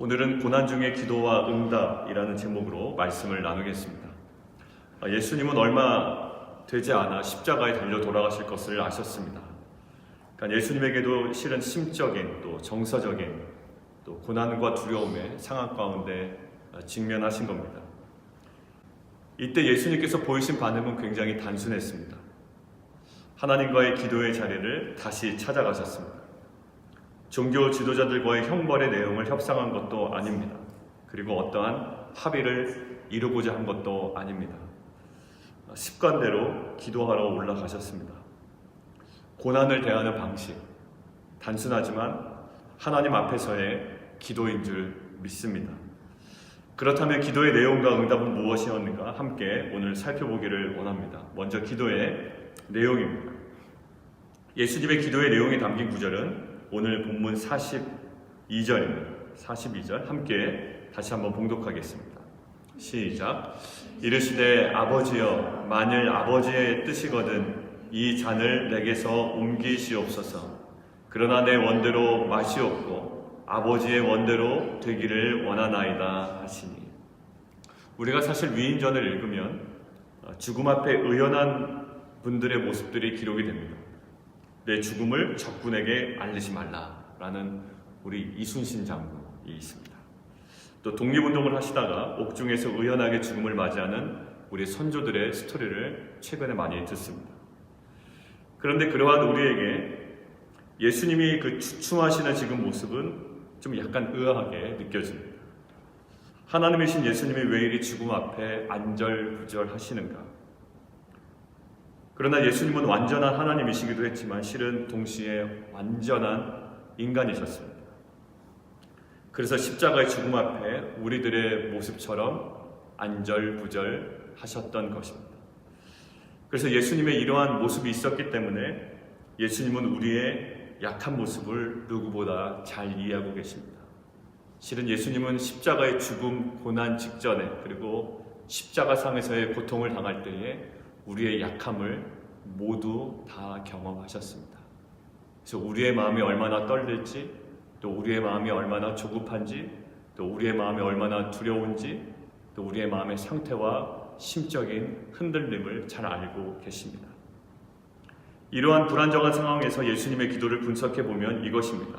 오늘은 고난 중의 기도와 응답이라는 제목으로 말씀을 나누겠습니다. 예수님은 얼마 되지 않아 십자가에 달려 돌아가실 것을 아셨습니다. 그러니까 예수님에게도 실은 심적인 또 정서적인 또 고난과 두려움의 상황 가운데 직면하신 겁니다. 이때 예수님께서 보이신 반응은 굉장히 단순했습니다. 하나님과의 기도의 자리를 다시 찾아가셨습니다. 종교 지도자들과의 형벌의 내용을 협상한 것도 아닙니다. 그리고 어떠한 합의를 이루고자 한 것도 아닙니다. 습관대로 기도하러 올라가셨습니다. 고난을 대하는 방식, 단순하지만 하나님 앞에서의 기도인 줄 믿습니다. 그렇다면 기도의 내용과 응답은 무엇이었는가 함께 오늘 살펴보기를 원합니다. 먼저 기도의 내용입니다. 예수님의 기도의 내용이 담긴 구절은 오늘 본문 42절입니다. 42절 함께 다시 한번 봉독하겠습니다. 시작. 이르시되 아버지여, 만일 아버지의 뜻이거든 이 잔을 내게서 옮기시옵소서. 그러나 내 원대로 마시옵고 아버지의 원대로 되기를 원하나이다 하시니. 우리가 사실 위인전을 읽으면 죽음 앞에 의연한 분들의 모습들이 기록이 됩니다. 내 죽음을 적군에게 알리지 말라라는 우리 이순신 장군이 있습니다. 또 독립운동을 하시다가 옥중에서 의연하게 죽음을 맞이하는 우리 선조들의 스토리를 최근에 많이 듣습니다. 그런데 그러한 우리에게 예수님이 그 추춤하시는 지금 모습은 좀 약간 의아하게 느껴집니다. 하나님이신 예수님이 왜 이리 죽음 앞에 안절부절 하시는가? 그러나 예수님은 완전한 하나님이시기도 했지만 실은 동시에 완전한 인간이셨습니다. 그래서 십자가의 죽음 앞에 우리들의 모습처럼 안절부절 하셨던 것입니다. 그래서 예수님의 이러한 모습이 있었기 때문에 예수님은 우리의 약한 모습을 누구보다 잘 이해하고 계십니다. 실은 예수님은 십자가의 죽음, 고난 직전에 그리고 십자가상에서의 고통을 당할 때에 우리의 약함을 모두 다 경험하셨습니다. 그래서 우리의 마음이 얼마나 떨릴지, 또 우리의 마음이 얼마나 조급한지, 또 우리의 마음이 얼마나 두려운지, 또 우리의 마음의 상태와 심적인 흔들림을 잘 알고 계십니다. 이러한 불안정한 상황에서 예수님의 기도를 분석해 보면 이것입니다.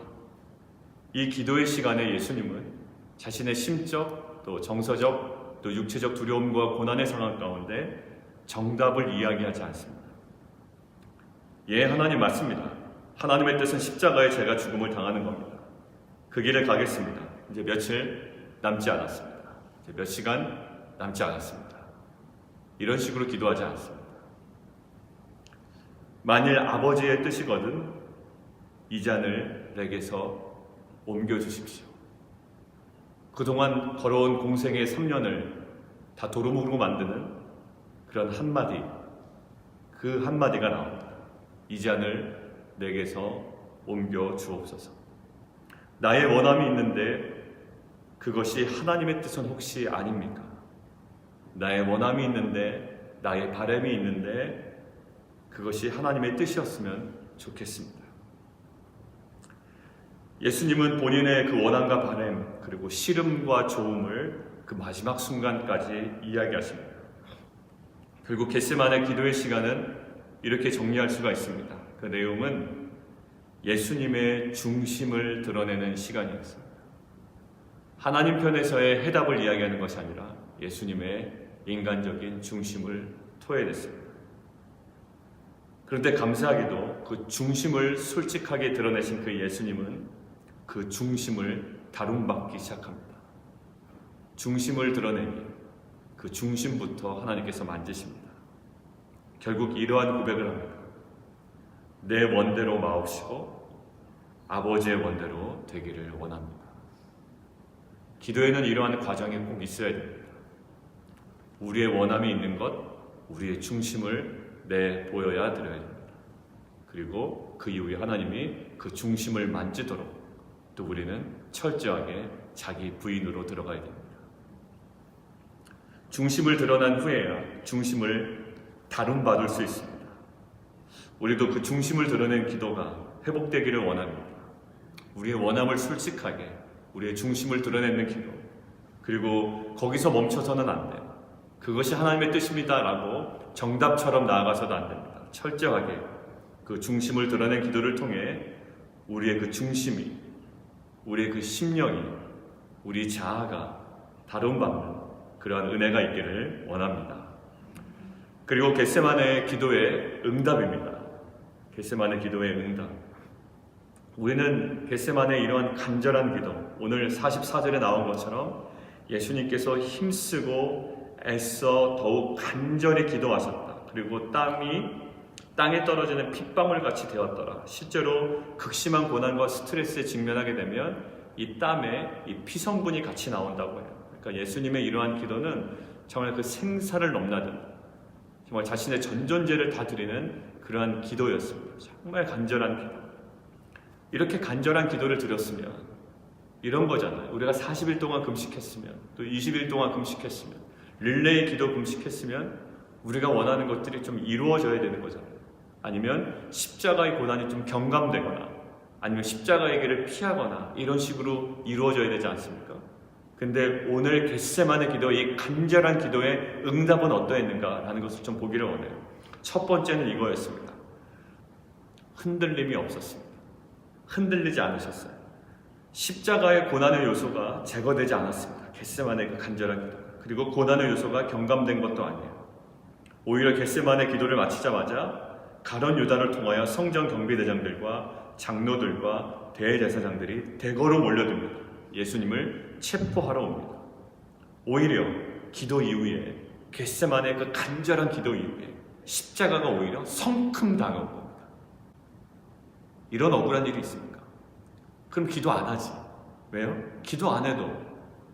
이 기도의 시간에 예수님은 자신의 심적, 또 정서적, 또 육체적 두려움과 고난의 상황 가운데 정답을 이야기하지 않습니다. 예, 하나님 맞습니다. 하나님의 뜻은 십자가에 제가 죽음을 당하는 겁니다. 그 길을 가겠습니다. 이제 며칠 남지 않았습니다. 이제 몇 시간 남지 않았습니다. 이런 식으로 기도하지 않습니다. 만일 아버지의 뜻이거든 이 잔을 내게서 옮겨주십시오. 그동안 걸어온 공생의 3년을 다 도루묵으로 만드는 그런 한마디, 그 한마디가 나옵니다. 이 잔을 내게서 옮겨 주옵소서. 나의 원함이 있는데 그것이 하나님의 뜻은 혹시 아닙니까? 나의 원함이 있는데, 나의 바람이 있는데 그것이 하나님의 뜻이었으면 좋겠습니다. 예수님은 본인의 그 원함과 바람, 그리고 시름과 조음을 그 마지막 순간까지 이야기하십니다. 결국 겟세마네 기도의 시간은 이렇게 정리할 수가 있습니다. 그 내용은 예수님의 중심을 드러내는 시간이었습니다. 하나님 편에서의 해답을 이야기하는 것이 아니라 예수님의 인간적인 중심을 토해냈습니다. 그런데 감사하게도 그 중심을 솔직하게 드러내신 그 예수님은 그 중심을 다룸받기 시작합니다. 중심을 드러내니 그 중심부터 하나님께서 만지십니다. 결국 이러한 고백을 합니다. 내 원대로 마옵시고 아버지의 원대로 되기를 원합니다. 기도에는 이러한 과정이 꼭 있어야 됩니다. 우리의 원함이 있는 것, 우리의 중심을 내보여야 드려야 됩니다. 그리고 그 이후에 하나님이 그 중심을 만지도록 또 우리는 철저하게 자기 부인으로 들어가야 됩니다. 중심을 드러난 후에야 중심을 다룸받을 수 있습니다. 우리도 그 중심을 드러낸 기도가 회복되기를 원합니다. 우리의 원함을 솔직하게 우리의 중심을 드러내는 기도, 그리고 거기서 멈춰서는 안 돼요. 그것이 하나님의 뜻입니다라고 정답처럼 나아가서도 안 됩니다. 철저하게 그 중심을 드러낸 기도를 통해 우리의 그 중심이, 우리의 그 심령이, 우리 자아가 다름받는 그러한 은혜가 있기를 원합니다. 그리고 겟세마네 기도의 응답입니다. 겟세마네 기도의 응답. 우리는 겟세마네의 이러한 간절한 기도, 오늘 44절에 나온 것처럼 예수님께서 힘쓰고 애써 더욱 간절히 기도하셨다. 그리고 땅에 떨어지는 핏방울 같이 되었더라. 실제로 극심한 고난과 스트레스에 직면하게 되면 이 땀에 이 피성분이 같이 나온다고 해요. 그러니까 예수님의 이러한 기도는 정말 그 생사를 넘나든 정말 자신의 전존재를 다 드리는 그러한 기도였습니다. 정말 간절한 기도. 이렇게 간절한 기도를 드렸으면 이런 거잖아요. 우리가 40일 동안 금식했으면, 또 20일 동안 금식했으면, 릴레이 기도 금식했으면 우리가 원하는 것들이 좀 이루어져야 되는 거잖아요. 아니면 십자가의 고난이 좀 경감되거나, 아니면 십자가의 길을 피하거나 이런 식으로 이루어져야 되지 않습니까? 근데 오늘 겟세마네 기도, 이 간절한 기도의 응답은 어떠했는가라는 것을 좀 보기를 원해요. 첫 번째는 이거였습니다. 흔들림이 없었습니다. 흔들리지 않으셨어요. 십자가의 고난의 요소가 제거되지 않았습니다. 겟세마네 그 간절한 기도. 그리고 고난의 요소가 경감된 것도 아니에요. 오히려 겟세마네 기도를 마치자마자 가룟 유다를 통하여 성전 경비대장들과 장로들과 대제사장들이 대거로 몰려듭니다. 예수님을 체포하러 옵니다. 오히려 기도 이후에, 겟세마네 그 간절한 기도 이후에 십자가가 오히려 성큼 다가온 겁니다. 이런 억울한 일이 있습니까? 그럼 기도 안 하지. 왜요? 기도 안 해도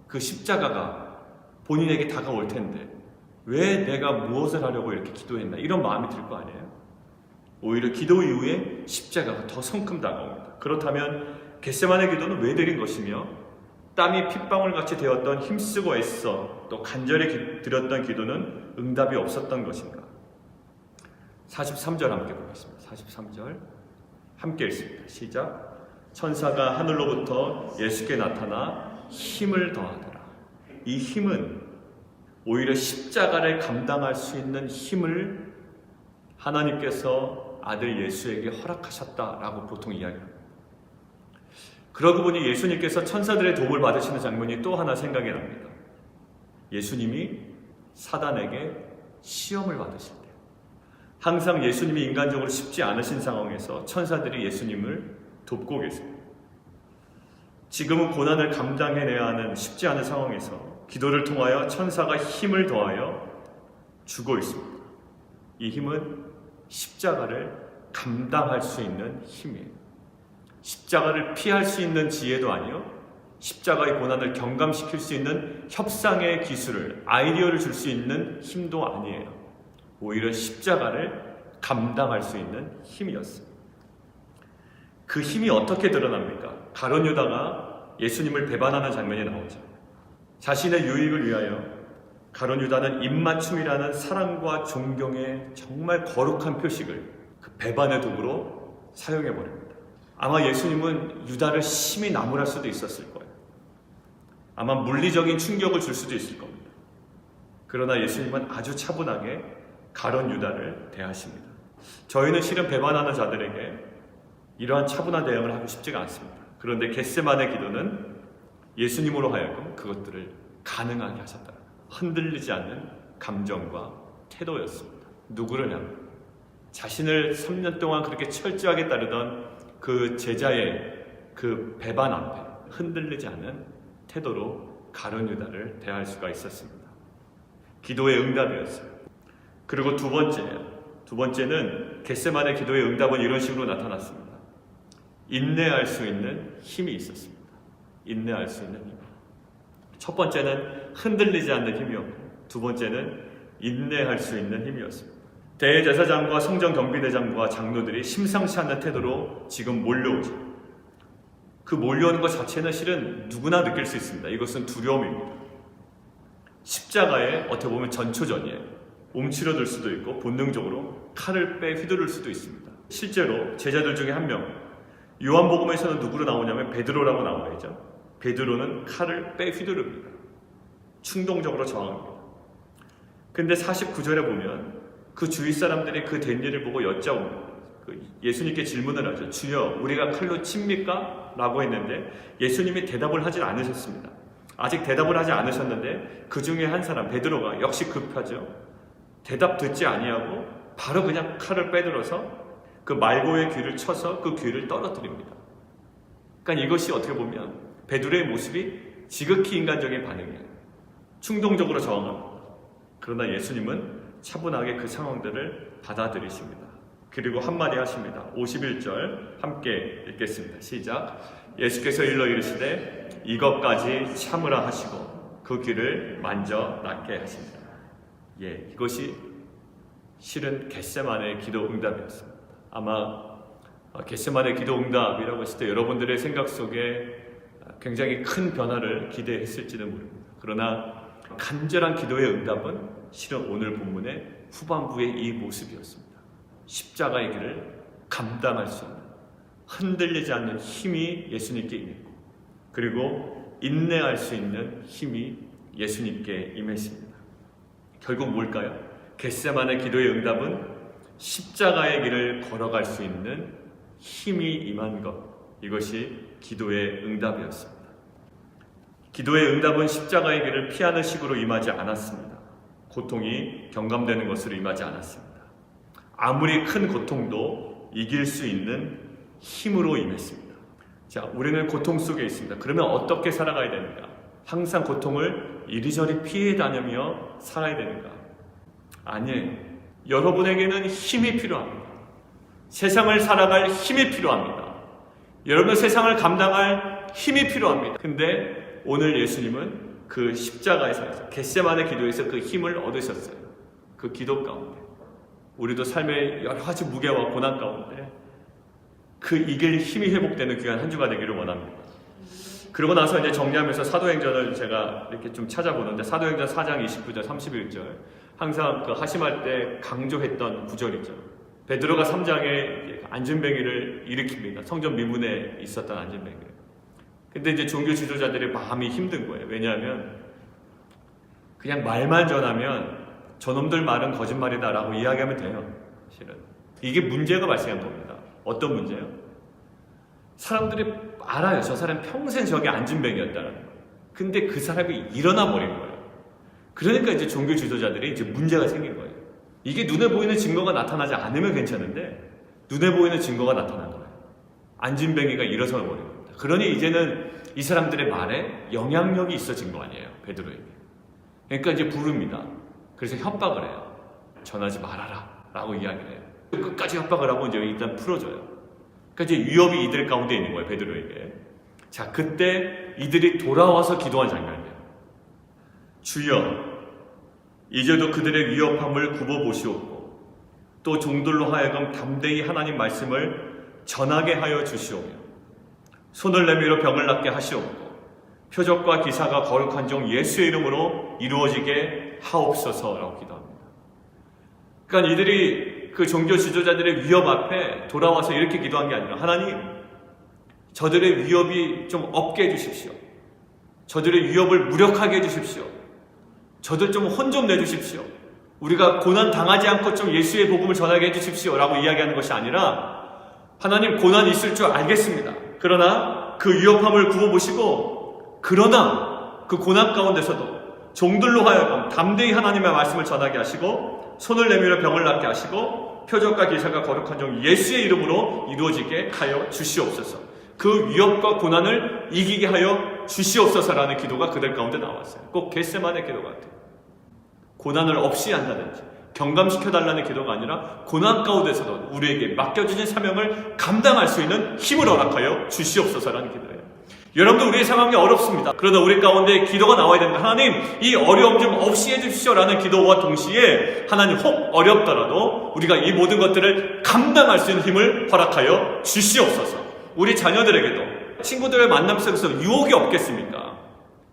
그 십자가가 본인에게 다가올 텐데 왜 내가 무엇을 하려고 이렇게 기도했나, 이런 마음이 들 거 아니에요? 오히려 기도 이후에 십자가가 더 성큼 다가옵니다. 그렇다면 겟세마네 기도는 왜 드린 것이며, 땀이 핏방울같이 되었던 힘쓰고 애써 또 간절히 드렸던 기도는 응답이 없었던 것인가? 43절 함께 보겠습니다. 43절 함께 읽습니다. 시작. 천사가 하늘로부터 예수께 나타나 힘을 더하더라. 이 힘은 오히려 십자가를 감당할 수 있는 힘을 하나님께서 아들 예수에게 허락하셨다라고 보통 이야기합니다. 그러고 보니 예수님께서 천사들의 도움을 받으시는 장면이 또 하나 생각이 납니다. 예수님이 사단에게 시험을 받으실 때, 항상 예수님이 인간적으로 쉽지 않으신 상황에서 천사들이 예수님을 돕고 계세요. 지금은 고난을 감당해내야 하는 쉽지 않은 상황에서 기도를 통하여 천사가 힘을 더하여 주고 있습니다. 이 힘은 십자가를 감당할 수 있는 힘이에요. 십자가를 피할 수 있는 지혜도 아니요, 십자가의 고난을 경감시킬 수 있는 협상의 기술을, 아이디어를 줄 수 있는 힘도 아니에요. 오히려 십자가를 감당할 수 있는 힘이었어요. 그 힘이 어떻게 드러납니까? 가룟 유다가 예수님을 배반하는 장면이 나오죠. 자신의 유익을 위하여 가룟 유다는 입맞춤이라는 사랑과 존경의 정말 거룩한 표식을 그 배반의 도구로 사용해버립니다. 아마 예수님은 유다를 심히 나무랄 수도 있었을 거예요. 아마 물리적인 충격을 줄 수도 있을 겁니다. 그러나 예수님은 아주 차분하게 가룟 유다를 대하십니다. 저희는 실은 배반하는 자들에게 이러한 차분한 대응을 하고 싶지가 않습니다. 그런데 겟세마네 기도는 예수님으로 하여금 그것들을 가능하게 하셨다. 흔들리지 않는 감정과 태도였습니다. 누구를 향해? 자신을 3년 동안 그렇게 철저하게 따르던 그 제자의 그 배반 앞에 흔들리지 않은 태도로 가룟 유다를 대할 수가 있었습니다. 기도의 응답이었어요. 그리고 두 번째는 겟세마네 기도의 응답은 이런 식으로 나타났습니다. 인내할 수 있는 힘이 있었습니다. 인내할 수 있는 힘. 첫 번째는 흔들리지 않는 힘이었고, 두 번째는 인내할 수 있는 힘이었습니다. 대제사장과 성전 경비대장과 장로들이 심상치 않는 태도로 지금 몰려오죠. 그 몰려오는 것 자체는 실은 누구나 느낄 수 있습니다. 이것은 두려움입니다. 십자가에 어떻게 보면 전초전이에요. 움츠러들 수도 있고 본능적으로 칼을 빼 휘두를 수도 있습니다. 실제로 제자들 중에 한 명, 요한복음에서는 누구로 나오냐면 베드로라고 나와야죠. 베드로는 칼을 빼휘두릅니다. 충동적으로 저항합니다. 근데 49절에 보면 그 주위 사람들이 그 된 일을 보고 여쭤옵니다. 예수님께 질문을 하죠. 주여, 우리가 칼로 칩니까? 라고 했는데 예수님이 대답을 하지 않으셨습니다. 아직 대답을 하지 않으셨는데 그 중에 한 사람 베드로가 역시 급하죠. 대답 듣지 아니하고 바로 그냥 칼을 빼들어서 그 말고의 귀를 쳐서 그 귀를 떨어뜨립니다. 그러니까 이것이 어떻게 보면 베드로의 모습이 지극히 인간적인 반응이에요. 충동적으로 저항합니다. 그러나 예수님은 차분하게 그 상황들을 받아들이십니다. 그리고 한마디 하십니다. 51절 함께 읽겠습니다. 시작. 예수께서 일러 이르시되 이것까지 참으라 하시고 그 귀를 만져 낫게 하십니다. 이것이 실은 겟세마네의 기도 응답이었습니다. 아마 겟세마네 기도 응답이라고 했을 때 여러분들의 생각 속에 굉장히 큰 변화를 기대했을지는 모릅니다. 그러나 간절한 기도의 응답은 실은 오늘 본문의 후반부의 이 모습이었습니다. 십자가의 길을 감당할 수 있는, 흔들리지 않는 힘이 예수님께 임했고, 그리고 인내할 수 있는 힘이 예수님께 임했습니다. 결국 뭘까요? 겟세마네 기도의 응답은 십자가의 길을 걸어갈 수 있는 힘이 임한 것, 이것이 기도의 응답이었습니다. 기도의 응답은 십자가의 길을 피하는 식으로 임하지 않았습니다. 고통이 경감되는 것으로 임하지 않았습니다. 아무리 큰 고통도 이길 수 있는 힘으로 임했습니다. 자, 우리는 고통 속에 있습니다. 그러면 어떻게 살아가야 되는가? 항상 고통을 이리저리 피해 다니며 살아야 되는가? 아니에요. 여러분에게는 힘이 필요합니다. 세상을 살아갈 힘이 필요합니다. 여러분의 세상을 감당할 힘이 필요합니다. 근데 오늘 예수님은 그 십자가에서 겟세마네 기도에서 그 힘을 얻으셨어요. 그 기도 가운데 우리도 삶의 여러 가지 무게와 고난 가운데 그 이길 힘이 회복되는 귀한 한 주가 되기를 원합니다. 그러고 나서 이제 정리하면서 사도행전을 제가 이렇게 좀 찾아보는데 사도행전 4장 29절 31절 항상 그 하심할 때 강조했던 구절이죠. 베드로가 3장에 안진뱅이를 일으킵니다. 성전 미문에 있었던 안진뱅이. 근데 이제 종교 지도자들의 마음이 힘든 거예요. 왜냐하면 그냥 말만 전하면 저놈들 말은 거짓말이다라고 이야기하면 돼요. 실은 이게 문제가 발생한 겁니다. 어떤 문제요? 사람들이 알아요. 저 사람 평생 저게 안진뱅이였다는 거. 근데 그 사람이 일어나 버린 거예요. 그러니까 이제 종교 지도자들이 이제 문제가 생긴 거예요. 이게 눈에 보이는 증거가 나타나지 않으면 괜찮은데 눈에 보이는 증거가 나타난 거예요. 안진뱅이가 일어서 버린 겁니다. 그러니 이제는 이 사람들의 말에 영향력이 있어진 거 아니에요. 베드로에게. 그러니까 이제 부릅니다. 그래서 협박을 해요. 전하지 말아라 라고 이야기를 해요. 끝까지 협박을 하고 이제 일단 풀어줘요. 그러니까 이제 위협이 이들 가운데 있는 거예요. 베드로에게. 자, 그때 이들이 돌아와서 기도한 장면이에요. 주여, 이제도 그들의 위협함을 굽어보시옵고 또 종들로 하여금 담대히 하나님 말씀을 전하게 하여 주시오며 손을 내밀어 병을 낫게 하시옵고 표적과 기사가 거룩한 종 예수의 이름으로 이루어지게 하옵소서라고 기도합니다. 그러니까 이들이 그 종교 지도자들의 위협 앞에 돌아와서 이렇게 기도한 게 아니라 하나님, 저들의 위협이 좀 없게 해주십시오. 저들의 위협을 무력하게 해주십시오. 저들 좀 혼 좀 내주십시오. 우리가 고난 당하지 않고 좀 예수의 복음을 전하게 해주십시오 라고 이야기하는 것이 아니라 하나님, 고난이 있을 줄 알겠습니다. 그러나 그 위협함을 굽어보시고 그러나 그 고난 가운데서도 종들로 하여금 담대히 하나님의 말씀을 전하게 하시고 손을 내밀어 병을 낫게 하시고 표적과 기사가 거룩한 종 예수의 이름으로 이루어지게 하여 주시옵소서. 그 위협과 고난을 이기게 하여 주시옵소서라는 기도가 그들 가운데 나왔어요. 꼭 겟세마네 기도 같아요. 고난을 없이 한다든지 경감시켜달라는 기도가 아니라 고난 가운데서도 우리에게 맡겨주신 사명을 감당할 수 있는 힘을 허락하여 주시옵소서라는 기도예요. 여러분도 우리의 상황이 어렵습니다. 그러다 우리 가운데 기도가 나와야 됩니다. 하나님, 이 어려움 좀 없이 해주십시오라는 기도와 동시에 하나님, 혹 어렵더라도 우리가 이 모든 것들을 감당할 수 있는 힘을 허락하여 주시옵소서. 우리 자녀들에게도 친구들의 만남 속에서 유혹이 없겠습니까?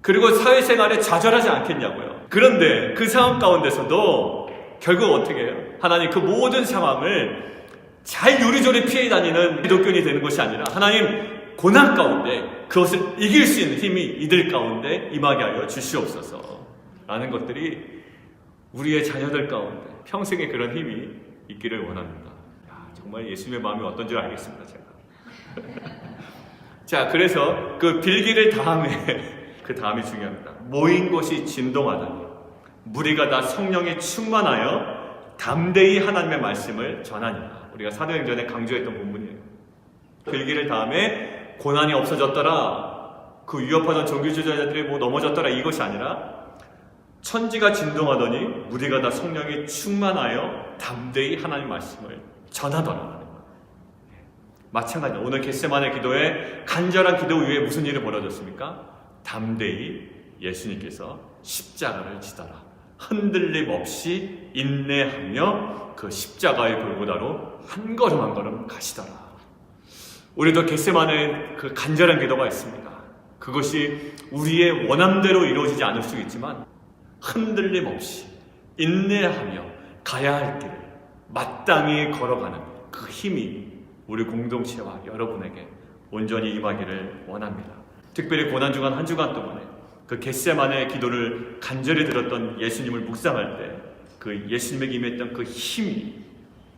그리고 사회생활에 좌절하지 않겠냐고요. 그런데 그 상황 가운데서도 결국 어떻게 해요? 하나님, 그 모든 상황을 잘 요리조리 피해 다니는 기독교인이 되는 것이 아니라 하나님, 고난 가운데 그것을 이길 수 있는 힘이 이들 가운데 임하게 하여 주시옵소서 라는 것들이 우리의 자녀들 가운데 평생에 그런 힘이 있기를 원합니다. 정말 예수님의 마음이 어떤지 알겠습니다, 제가. 자, 그래서 그 빌기를 다음에 그 다음이 중요합니다. 모인 곳이 진동하더니 무리가 다 성령에 충만하여 담대히 하나님의 말씀을 전하니라. 우리가 사도행전에 강조했던 본문이에요. 빌기를 다음에 고난이 없어졌더라, 그 위협하던 종교주의자들이 넘어졌더라, 이것이 아니라 천지가 진동하더니 무리가 다 성령에 충만하여 담대히 하나님의 말씀을 전하더라. 마찬가지로 오늘 겟세마네 기도에 간절한 기도 위에 무슨 일이 벌어졌습니까? 담대히 예수님께서 십자가를 지더라. 흔들림 없이 인내하며 그 십자가의 골고다로 한 걸음 한 걸음 가시더라. 우리도 겟세마네 그 간절한 기도가 있습니다. 그것이 우리의 원함대로 이루어지지 않을 수 있지만 흔들림 없이 인내하며 가야 할 길을 마땅히 걸어가는 그 힘이 우리 공동체와 여러분에게 온전히 임하기를 원합니다. 특별히 고난주간 한 주간 동안에 그 겟세마네 기도를 간절히 들었던 예수님을 묵상할 때 그 예수님에게 임했던 그 힘이,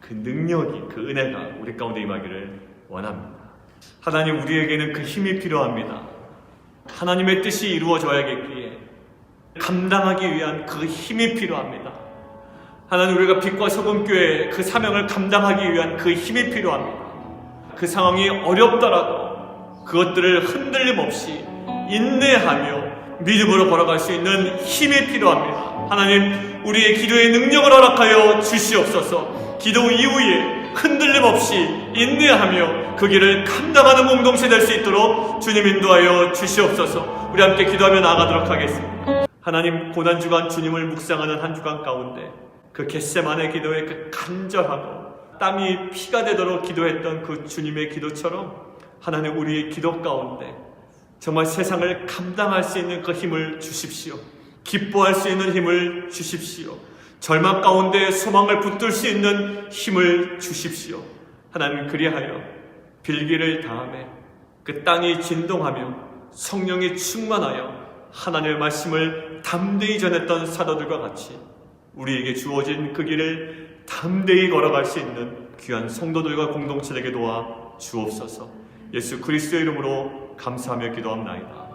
그 능력이, 그 은혜가 우리 가운데 임하기를 원합니다. 하나님, 우리에게는 그 힘이 필요합니다. 하나님의 뜻이 이루어져야겠기에 감당하기 위한 그 힘이 필요합니다. 하나님, 우리가 빛과 소금교회의 그 사명을 감당하기 위한 그 힘이 필요합니다. 그 상황이 어렵더라도 그것들을 흔들림 없이 인내하며 믿음으로 걸어갈 수 있는 힘이 필요합니다. 하나님, 우리의 기도의 능력을 허락하여 주시옵소서. 기도 이후에 흔들림 없이 인내하며 그 길을 감당하는 공동체 될 수 있도록 주님 인도하여 주시옵소서. 우리 함께 기도하며 나아가도록 하겠습니다. 하나님, 고난주간 주님을 묵상하는 한 주간 가운데 그 겟세마네 기도의 그 간절하고 땀이 피가 되도록 기도했던 그 주님의 기도처럼 하나님, 우리의 기도 가운데 정말 세상을 감당할 수 있는 그 힘을 주십시오. 기뻐할 수 있는 힘을 주십시오. 절망 가운데 소망을 붙들 수 있는 힘을 주십시오. 하나님, 그리하여 빌기를 다음에 그 땅이 진동하며 성령이 충만하여 하나님의 말씀을 담대히 전했던 사도들과 같이 우리에게 주어진 그 길을 담대히 걸어갈 수 있는 귀한 성도들과 공동체 되게 도와 주옵소서. 예수 그리스도의 이름으로 감사하며 기도합나이다.